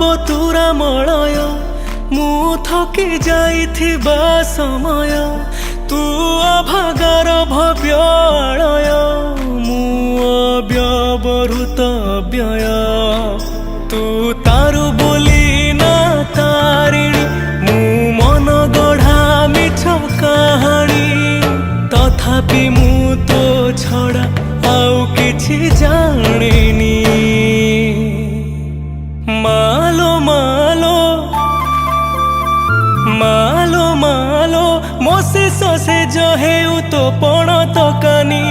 बतुरा Malay मु थकी जाइथिबा समय तू अभागार भव्यलय मु अव्यवहृत व्यय तू तारु बोली ना तारिणी मु मन गढ़ा मिछ कहानी तथापि मु तो छड़ा आउ किछि जानिनी मालो मालो मालो मालो मोसे ससे जो हेउ तो पण तकानी